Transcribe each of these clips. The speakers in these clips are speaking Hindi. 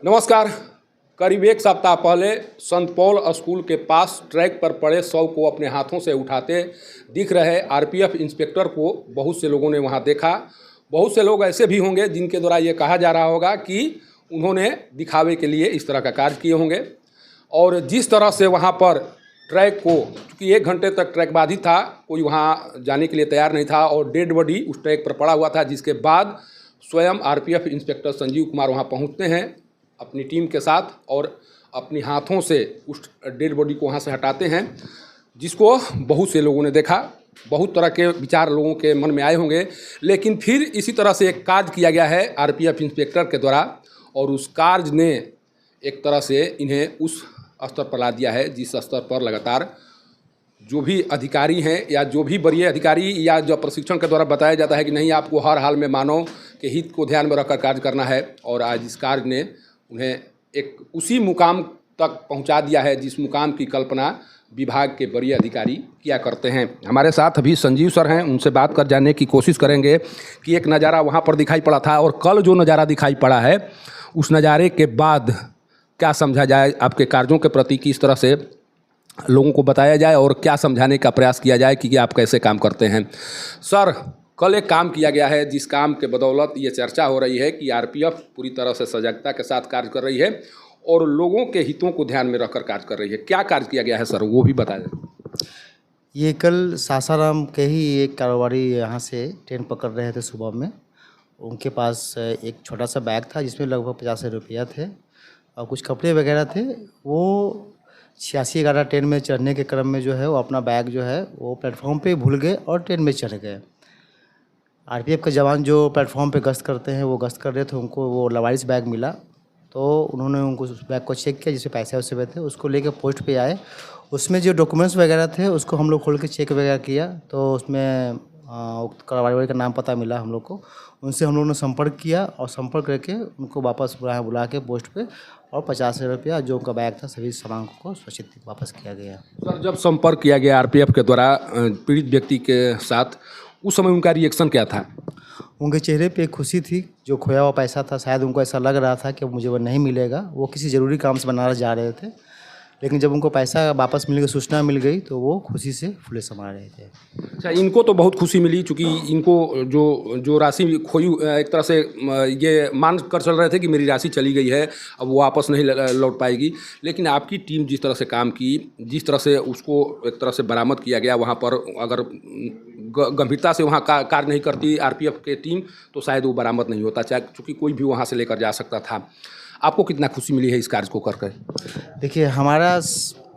नमस्कार। करीब एक सप्ताह पहले संत पौल स्कूल के पास ट्रैक पर पड़े शव को अपने हाथों से उठाते दिख रहे आरपीएफ इंस्पेक्टर को बहुत से लोगों ने वहां देखा। बहुत से लोग ऐसे भी होंगे जिनके द्वारा ये कहा जा रहा होगा कि उन्होंने दिखावे के लिए इस तरह का कार्य किए होंगे। और जिस तरह से वहाँ पर ट्रैक को, चूँकि 1 घंटे तक ट्रैक बाधित था, कोई वहाँ जाने के लिए तैयार नहीं था और डेड बॉडी उस ट्रैक पर पड़ा हुआ था, जिसके बाद स्वयं आरपीएफ इंस्पेक्टर संजीव कुमार वहाँ पहुँचते हैं अपनी टीम के साथ और अपनी हाथों से उस डेड बॉडी को वहाँ से हटाते हैं, जिसको बहुत से लोगों ने देखा। बहुत तरह के विचार लोगों के मन में आए होंगे, लेकिन फिर इसी तरह से एक कार्य किया गया है आरपीएफ इंस्पेक्टर के द्वारा और उस कार्य ने एक तरह से इन्हें उस स्तर पर ला दिया है जिस स्तर पर लगातार जो भी अधिकारी हैं या जो भी वरीय अधिकारी या जो प्रशिक्षण के द्वारा बताया जाता है कि नहीं, आपको हर हाल में मानव के हित को ध्यान में रखकर कार्य करना है। और आज इस कार्य ने उन्हें एक उसी मुकाम तक पहुंचा दिया है जिस मुकाम की कल्पना विभाग के वरीय अधिकारी किया करते हैं। हमारे साथ अभी संजीव सर हैं, उनसे बात कर जानने की कोशिश करेंगे कि एक नज़ारा वहाँ पर दिखाई पड़ा था और कल जो नज़ारा दिखाई पड़ा है उस नज़ारे के बाद क्या समझा जाए, आपके कार्यों के प्रति किस तरह से लोगों को बताया जाए और क्या समझाने का प्रयास किया जाए कि आप कैसे काम करते हैं। सर, कल एक काम किया गया है जिस काम के बदौलत ये चर्चा हो रही है कि आरपीएफ पूरी तरह से सजगता के साथ कार्य कर रही है और लोगों के हितों को ध्यान में रखकर कार्य कर रही है। क्या कार्य किया गया है सर, वो भी बताएं। ये कल सासाराम के ही एक कारोबारी यहाँ से ट्रेन पकड़ रहे थे सुबह में। उनके पास एक छोटा सा बैग था जिसमें लगभग 50 रुपया थे और कुछ कपड़े वगैरह थे। वो 86-11 ट्रेन में चढ़ने के क्रम में जो है वो अपना बैग जो है वो प्लेटफॉर्म पे भूल गए और ट्रेन में चढ़ गए। आरपीएफ के जवान जो प्लेटफॉर्म पे गश्त करते हैं वो गश्त कर रहे थे, उनको वो लवारिस बैग मिला तो उन्होंने उनको उस बैग को चेक किया जिसमें पैसे वैसे थे, उसको लेकर पोस्ट पे आए। उसमें जो डॉक्यूमेंट्स वगैरह थे उसको हम लोग खोल के चेक वगैरह किया तो उसमें कारोबारी का नाम पता मिला हम लोग को। उनसे हम लोगों ने संपर्क किया और संपर्क करके उनको वापस बुला के पोस्ट पे और 50 रुपया जो उनका बैग था सभी सामान को सुरक्षित वापस किया गया। सर, जब संपर्क किया गया आरपीएफ के द्वारा पीड़ित व्यक्ति के साथ, उस समय उनका रिएक्शन क्या था? उनके चेहरे पे खुशी थी। जो खोया हुआ पैसा था शायद उनको ऐसा लग रहा था कि मुझे वो नहीं मिलेगा। वो किसी ज़रूरी काम से बनारस जा रहे थे, लेकिन जब उनको पैसा वापस मिल गई, सूचना मिल गई, तो वो खुशी से फूले समा रहे थे। अच्छा, इनको तो बहुत खुशी मिली क्योंकि इनको जो राशि खोई, एक तरह से ये मान कर चल रहे थे कि मेरी राशि चली गई है, अब वो वापस नहीं लौट पाएगी। लेकिन आपकी टीम जिस तरह से काम की, जिस तरह से उसको एक तरह से बरामद किया गया, वहाँ पर अगर गंभीरता से वहाँ कार्य नहीं करती आरपीएफ की टीम तो शायद वो बरामद नहीं होता, चाहे चूँकि कोई भी वहाँ से लेकर जा सकता था। आपको कितना खुशी मिली है इस कार्य को करके? देखिए, हमारा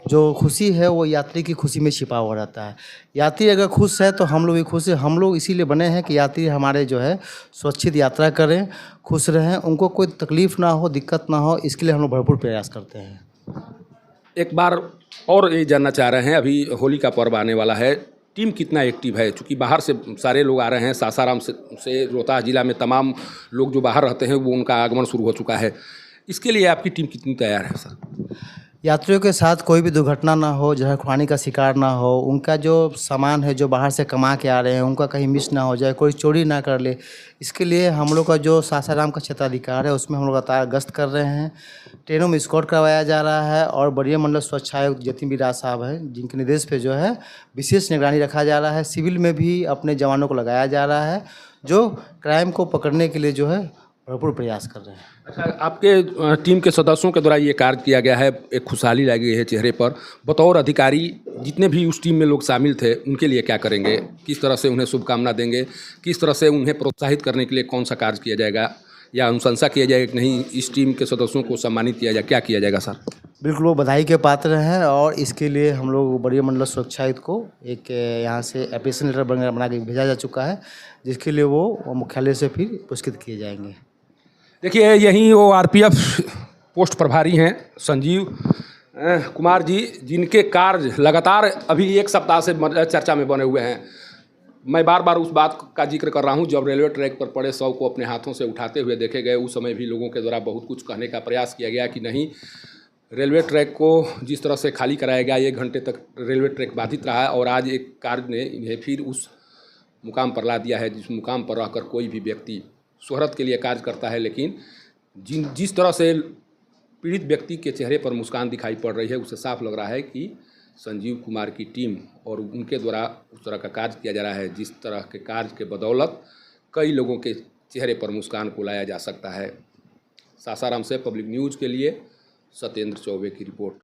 जो खुशी है वो यात्री की खुशी में छिपा हुआ रहता है। यात्री अगर खुश है तो हम लोग भी खुश हैं। हम लोग इसीलिए बने हैं कि यात्री हमारे जो है सुरक्षित यात्रा करें, खुश रहें, उनको कोई तकलीफ़ ना हो, दिक्कत ना हो, इसके लिए हम लोग भरपूर प्रयास करते हैं। एक बार और ये जानना चाह रहे हैं, अभी होली का पर्व आने वाला है, टीम कितना एक्टिव है? चूँकि बाहर से सारे लोग आ रहे हैं, सासाराम से रोहतास जिला में तमाम लोग जो बाहर रहते हैं वो उनका आगमन शुरू हो चुका है। इसके लिए आपकी टीम कितनी तैयार है सर? यात्रियों के साथ कोई भी दुर्घटना ना हो, जहरखानी का शिकार ना हो, उनका जो सामान है जो बाहर से कमा के आ रहे हैं उनका कहीं मिस ना हो जाए, कोई चोरी ना कर ले। इसके लिए हम लोग का जो सासाराम का क्षेत्राधिकार है उसमें हम लोग लगातार गश्त कर रहे हैं। ट्रेनों में स्कॉट करवाया जा रहा है और वरीय मंडल स्वच्छ आयुक्त जतिन बिराज साहब हैं जिनके निर्देश पे जो है विशेष निगरानी रखा जा रहा है। सिविल में भी अपने जवानों को लगाया जा रहा है जो क्राइम को पकड़ने के लिए जो है भरपूर प्रयास कर रहे हैं। अच्छा, आपके टीम के सदस्यों के द्वारा ये कार्य किया गया है, एक खुशहाली लगी है चेहरे पर। बतौर अधिकारी जितने भी उस टीम में लोग शामिल थे उनके लिए क्या करेंगे? किस तरह से उन्हें शुभकामना देंगे? किस तरह से उन्हें प्रोत्साहित करने के लिए कौन सा कार्य किया जाएगा या अनुशंसा किया जाएगा कि नहीं, इस टीम के सदस्यों को सम्मानित किया जाए, क्या किया जाएगा सर? बिल्कुल, वो बधाई के पात्र हैं और इसके लिए हम लोग वरीय मंडल सुरक्षा आयुक्त को एक यहाँ से एप्लीकेशन लेटर बना के भेजा जा चुका है, जिसके लिए वो मुख्यालय से फिर पुरस्कृत किए जाएंगे। देखिए, यही वो आरपीएफ पोस्ट प्रभारी हैं संजीव कुमार जी, जिनके कार्य लगातार अभी 1 सप्ताह से चर्चा में बने हुए हैं। मैं बार बार उस बात का जिक्र कर रहा हूं, जब रेलवे ट्रैक पर पड़े शव को अपने हाथों से उठाते हुए देखे गए उस समय भी लोगों के द्वारा बहुत कुछ कहने का प्रयास किया गया कि नहीं, रेलवे ट्रैक को जिस तरह से खाली कराया गया, 1 घंटे तक रेलवे ट्रैक बाधित रहा और आज एक कार्य ने इन्हें फिर उस मुकाम पर ला दिया है जिस मुकाम पर रहकर कोई भी व्यक्ति शोहरत के लिए कार्य करता है, लेकिन जिस तरह से पीड़ित व्यक्ति के चेहरे पर मुस्कान दिखाई पड़ रही है, उससे साफ लग रहा है कि संजीव कुमार की टीम और उनके द्वारा उस तरह का कार्य किया जा रहा है जिस तरह के कार्य के बदौलत कई लोगों के चेहरे पर मुस्कान को लाया जा सकता है। सासाराम से पब्लिक न्यूज़ के लिए सत्येंद्र चौबे की रिपोर्ट।